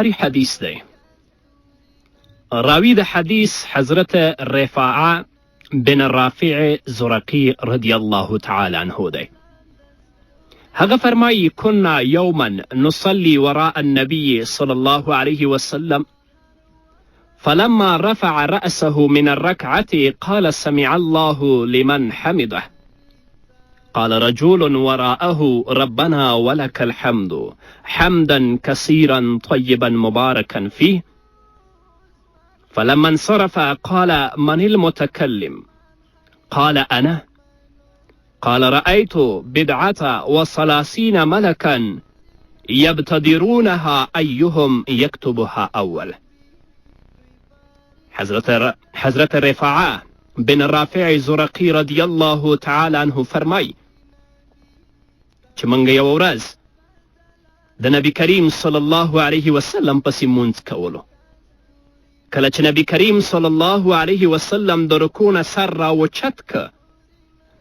حدیث دی. راوی د حدیث حضرت رفاعه بن رافع زرقی رضی الله تعالی عنه دی. هغه فرمایی کنا یوما نصلي وراء النبي صلى الله عليه وسلم فلما رفع رأسه من الركعة قال سمع الله لمن حمده قال رجل وراءه ربنا ولك الحمد حمدا كثيرا طيبا مباركا فيه فلما انصرف قال من المتكلم قال أنا قال رأيت 37 ملكا يبتدرونها أيهم يكتبها أول. حضرت رفاعه بن رافع زرقی رضی الله تعالی عنه فرمای چې موږ یوه ورځ د نبی کریم صلی الله علیه وسلم پسې مونځ کولو. کله چې نبی کریم صلی الله علیه وسلم د رکوع نه سر راوچت که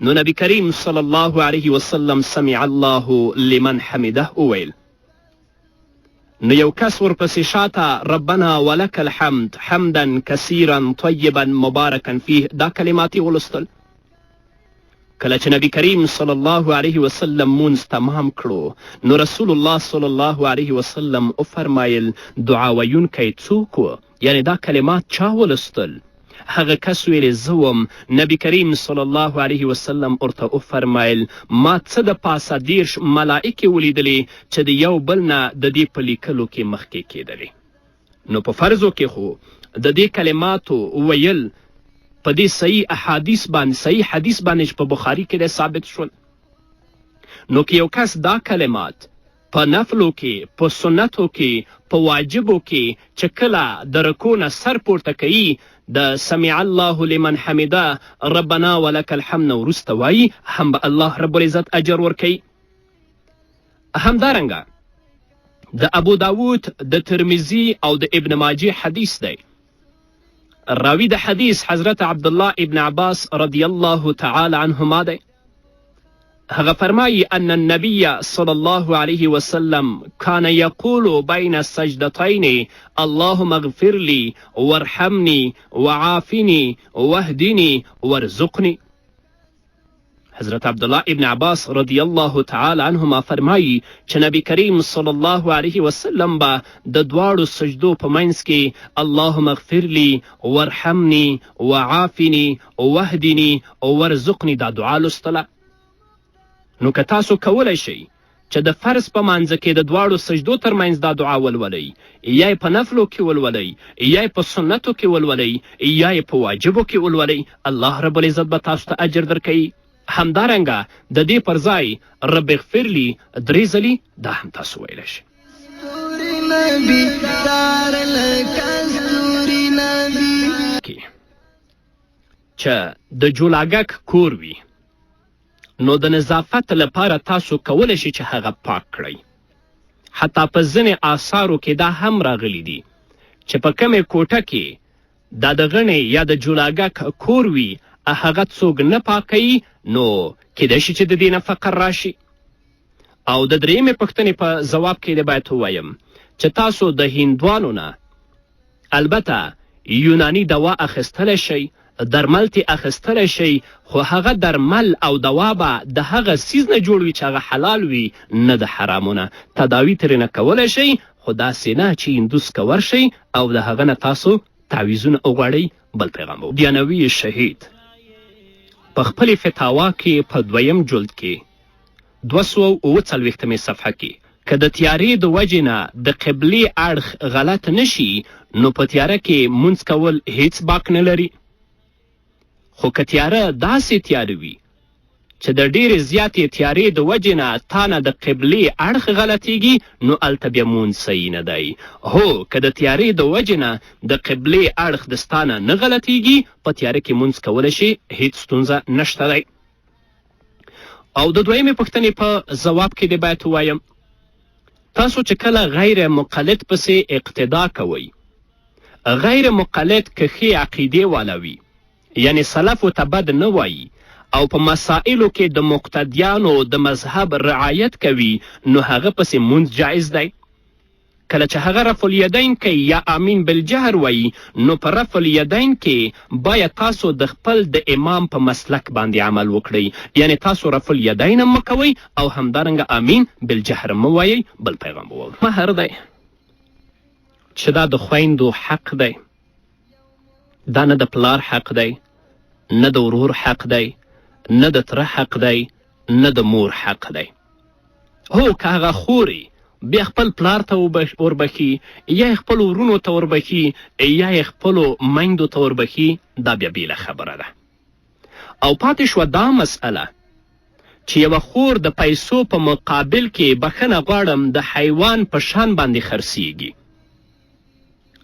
نو نبی کریم صلی الله علیه وسلم سمع الله لمن حمده وویل. نو یو کس ورپسې شاته ربنا ولک الحمد حمدا کثیرا طیبا مبارکا فیه دا کلمات یې ولوستل. کله چې نبی کریم صلی الله علیه وسلم مونځ تمام کړو نو رسول الله صلی الله علیه وسلم وفرمایل دعا ویونکی څوک و؟ یعنی دا کلمات چا ولوستل؟ هغه کس ویلې زه وم. نبی کریم صلی الله علیه وسلم ورته وفرمایل ما څه د پاسه 30 ملائکې ولیدلې چې د یو بل نه د دې په لیکلو کې مخکې کېدلې. نو په فرضو کې خو د دې کلماتو ویل په دې صحیح حدیث باندې چې په بخاري کې ثابت شول. نو که یو کس دا کلمات په نفلو کې، په سنتو کې، په واجبو کې چې کله د رکوع نه سر پورته کوي د سمع الله لمن حمده ربنا ولک الحمد وروسته وایي هم به الله رب العزت اجر ورکوي. همدارنګه د ابو داود، د ترمذي او د ابن ماجه حدیث دی. راوی د حدیث حضرت عبدالله ابن عباس رضی الله تعالی عنهما دی. هغه فرمایی ان النبي صلی الله علیه وسلم کان یقول بین السجدتین اللهم اغفر لی وارحمنی وعافنی واهدنی وارزقنی. حضرت عبدالله ابن عباس رضی الله تعالی عنهما فرمایی چې نبی کریم صلی الله علیه وسلم به د دواړو سجدو په منځ کې اللهم اغفر لی وارحمنی وعافنی واهدنی وارزقنی دا دعا لوستله. نو که تاسو کولی شئ چې د فرض په مانځه کې د دواړو سجدو ترمنځ دا دعا ولولئ، یا یې په نفلو کې ولولئ، یا یې په سنتو کې ولولئ، یا یې په واجبو کې ولولئ، الله رب العزت به تاسو ته اجر درکوي. همدارنګه د دې پر ځای رب اغفر لی 3 ځلې دا هم تاسو ویلی شئ. چې د جولاګک کور وي نو د نظافت لپاره تاسو کولی شئ چې هغه پاک کړئ. حتی په ځینې آثارو کې دا هم راغلی دي چې په کومې کوټه کې دا د غڼې یا د جولاګک کور وي هغه څوک نه پاکوي نو کیدای شي چې د دې نه فقر راشي. او د 3مې پوښتنې په ځواب کې دې باید ووایم چې تاسو د هندوانو نه البته یوناني دوا اخیستلی شئ، درمل تې اخیستلی شئ، خو هغه درمل او دوا به د هغه څیز نه جوړ وي چې هغه حلال وي، نه د حرامونه. تداوي ترېنه کولی شئ خو داسې نه چې هندوس که ورشئ او د هغه نه تاسو تعویزونه وغواړئ. بل پیغام دیانوي شهید په خپلې فتاوا کې په 2م جلد کې 243مې صفحه کې که د تیارې د وجې نه د قبلې اړخ غلط نشي نو په تیاره کې مونځ کول هیڅ باک نه لري. خو که تیاره داسې تیاره وي چې د ډېرې زیاتې تیارې د وجې نه تا نه د قبلې اړخ غلطیږي نو هلته بیا مونځ صحیح نه دی. هو که د تیارې د وجې نه د قبلې اړخ د ستا نه نه غلطیږي په تیاره کې مونځ کولی شي، هیڅ ستونزه نشته دی. او د 2مې پوښتنې په ځواب کې دې باید ووایم تاسو چې کله غیر مقلد پسې اقتدا کوئ، غیر مقلد که ښې عقیدې والا وي یعنی سلفو ته بد نه وایي او په مسائلو کې د مقتدیانو د مذهب رعایت کوي نو هغه پسې مونځ جایز دی. کله چې هغه رفع الیدین کوي یا امین بالجهر وایي نو په رفع الیدین کې باید تاسو د خپل د امام په مسلک باندې عمل وکړئ، یعنی تاسو رفع الیدین هم مه کوئ او همدارنګه امین بالجهر مه وایئ. بل پیغام به واورو. مهر دی چې دا د خویندو حق دی، دا نه د پلار حق دی، نه د ورور حق دی، نه د تره حق دی، نه د مور حق دی. هو که هغه خوري بیا خپل پلار ته وربخي یا یې خپلو ورونو ته وربخي یا یې خپلو میندو ته وربخي، دا بیا بیله خبره ده. او پاتې شوه دا مسئله چې یوه خور د پیسو په مقابل کې بخښنه غواړم د حیوان په شان باندې خرڅیږي.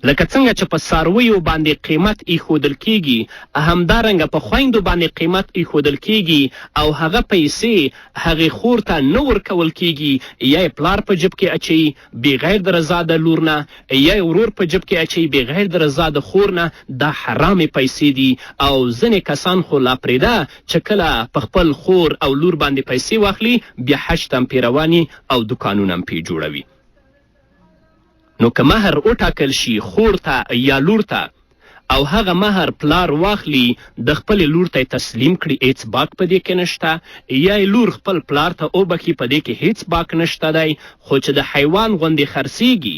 لکه څنګه چې په څارویو باندې قیمت ایښودل کیږي همدارنګه په خویندو باندې قیمت ایښودل کیږي او هغه پیسې هغې خور ته نه ورکول کیږي، یا یې پلار په جب کې اچوي بغیر د رضا د لور نه، یا یې ورور په جب کې اچوي بغیر د رضا د خور نه. دا حرامې پیسې دي او ځینې کسان خو لا پرېږده چې کله په خپل خور او لور باندې پیسې واخلي بیا حج ته هم پې رواني او دوکانونه هم پې جوړوي. نو که مهر وټاکل شي خور ته یا لور ته او هغه مهر پلار واخلي د خپلې لور ته تسلیم کړي، هیڅ باک په دې کې نشته، یا لور خپل پلار ته وبخي په دې کې هیڅ باک نشته دی. خو چې د حیوان غوندې خرڅیږي،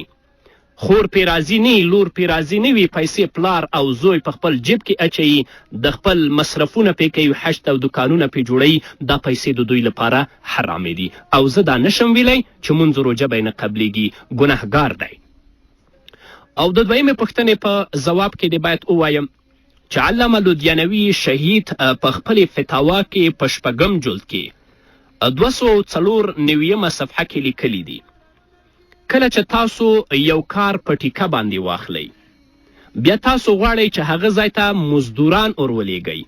خور پې راضي نه وي، لور پې راضي نه وي، پیسې پلار او زوی په خپل جیب کې اچوي، د خپل مصرفونه پې کوي، حج ته او دوکانونه پې جوړوي، دا پیسې د دوی لپاره حرامې دي. او زه دا نشم ویلی چې مونځ روژه به یې نه قبلیږي، ګنهګار دی. او د دویمې پوښتنې په جواب کې دې باید ووایم چې علامه لودیانوي شهید په خپلې فتاوا کې په 6 جلد کې 294 صفحه کې لیکلی دي کله چې تاسو یو کار په ټیکه باندې واخلئ بیا تاسو غواړئ چې هغه ځای ته مزدوران ورولېږئ،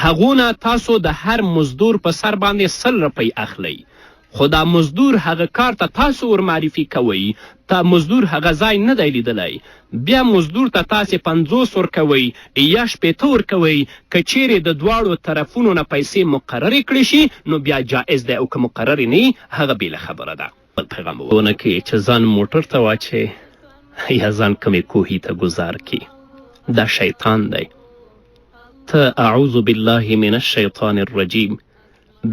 هغونه تاسو د هر مزدور په سر باندې 100 روپۍ اخلئ، خو دا مزدور هغه کار ته تاسو ورمعرفي کوئ، تا مزدور هغه ځای نه دی لیدلی، بیا مزدور ته تاسې 50 ورکوئ یا 60 ورکوئ. که چیرې د دواړو طرفونو نه پیسې مقررې کړې شي نو بیا جایز دی، او که مقررې نه هغه بیله خبره ده. بل پیغام ونه کې چې ځان موټر ته واچې یا ځان کمې کوهي ته ګزار کې، دا شیطان دی. ته اعوذ بالله من الشیطان الرجیم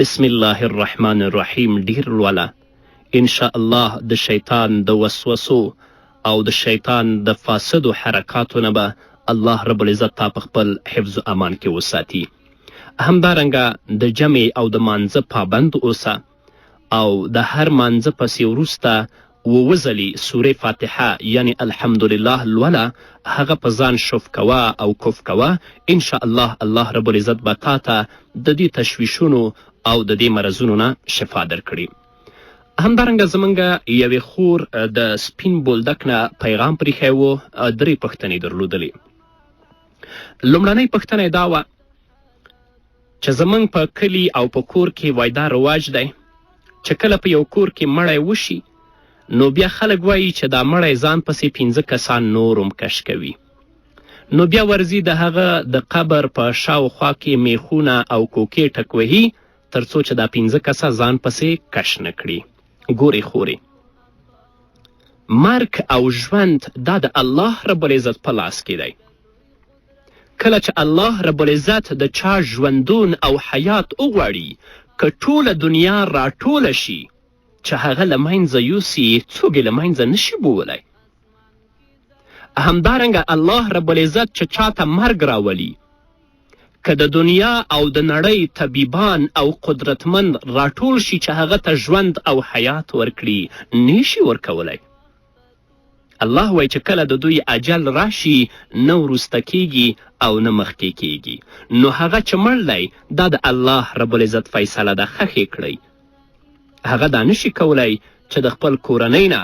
بسم الله الرحمن الرحیم ډیر لوله، ان شاء الله د شیطان د وسوسو او د شیطان د فاسدو حرکاتو نه به الله رب العزت تا په خپل حفظ و امان کې وساتي. همدارنګه د جمع او د مانځه پابند اوسه او د هر مانځه پسې وروسته 9 ځلې سورې فاتحه یعنی الحمدلله لوله، هغه په ځان شف کوه او کف کوه، ان شاء الله الله رب العزت به تا ته د دې تشویشونو او د دې مرضونو نه شفا درکړي. همدارنګه زمونږ یوې خور د سپین بولدک نه پیغام پریښی و، 3 پوښتنې درلودلې. لومړنۍ پوښتنه یې دا وه چې زمونږ په کلي او په کور کې وای دا رواج دی چې کله په یو کور کې مړی وشي نو بیا خلک وایي چې دا مړی ځان پسې 15 کسان نور هم کش کوي، نو بیا ورځي د هغه د قبر په شاوخوا کې میخونه او کوکې ټکوهي تر څو چې دا 15 کسه ځان پسې کش نه کړي. ګورې خورې، مرګ او ژوند دا د الله رب العزت په لاس کې دی. کله چې الله رب العزت د چا ژوندون او حیات وغواړي، که ټوله دنیا راټوله شي چې هغه له منځه یوسي څوک یې له منځه نشي بولی. همدارنګه الله رب العزت چې چاته مرګ راولي، که د دنیا او د نړۍ طبیبان او قدرتمند راټول شي چې هغه ته ژوند او حیات ورکړي نشي ورکولی. الله وایي چې کله د دوی اجل راشي نه وروسته کیږي او نه مخکې کیږي، نو هغه چې مړ دی دا د الله رب العزت فیصله ده، خښې کړئ. هغه دا نشي کولی چې د خپل کورنۍ نه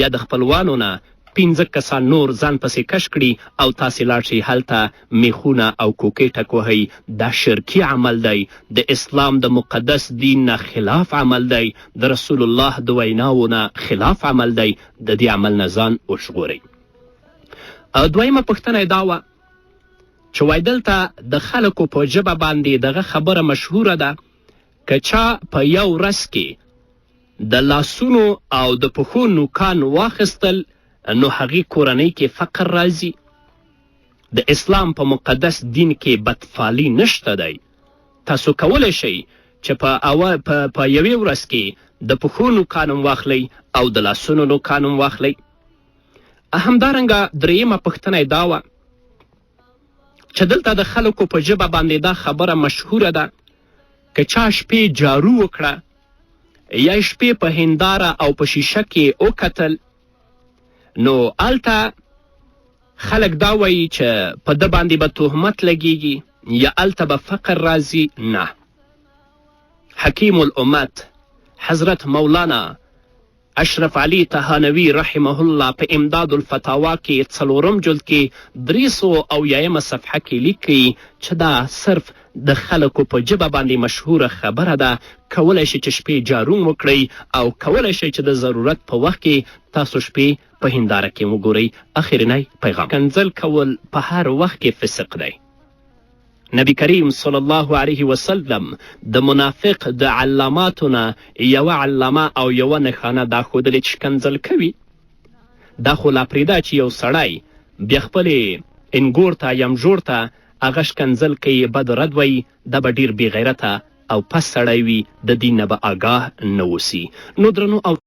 یا د خپلوانو نه 15 کسان نور ځان پسې کش کړي او تاسې لاړ شئ هلته میخونه او کوکې ټکوهئ. دا شرکي عمل دی، د اسلام د مقدس دین نه خلاف عمل دی، د رسول الله د ویناو نه خلاف عمل دی. د دې عمل نه ځان وژغورئ. دویمه پوښتنه یې دا وه چې وای دلته د خلکو په ژبه باندې دغه خبره مشهوره ده که چا په یو ورځ کې د لاسونو او د پښو نوکان واخیستل نو هغې کورنۍ کې فقر راځي. د اسلام په مقدس دین کې بدفالي نشته دی. تاسو کولی شئ چې په یوې ورځ کې د پښو نوکان هم واخلئ او د لاسونو نوکان هم واخلئ. همدارنګه درېیمه پوښتنه یې دا وه چې دلته د خلکو په ژبه باندې دا خبره مشهوره ده که چا شپې جارو وکړه یا شپې په هنداره او په شیشه کې وکتل نو هلته خلک دا وایي چې په ده باندې به تهمت لګیږي یا هلته به فقر راځي. نه، حکیم الامت حضرت مولانا اشرف علي تهانوي رحمه الله په امداد الفتاوا کې 4 جلد کې 300 صفحه کې لیکي چې دا صرف د خلکو په ژبه باندې مشهوره خبره ده. کولی شئ چې شپې جارو وکړئ او کولی شئ چې د ضرورت په وخت کې تاسو شپې په هنداره کې وګورئ. اخرنی پیغام: کنځل کول په هر وخت کې فسق دی. نبی کریم صلی الله علیه وسلم د منافق د علاماتو نه یوه علامه او یوه نښانه دا ښودلې چې کنځل کوي. دا خو لا پرېږده چې یو سړی بیا خپلې انګور ته یا مژور ته هغه ښکنځل کوي، بد رد وایي، دا به ډېر بې غیرته او پس سړی وي، د دین نه به آګاه نه اوسي. نو درنو او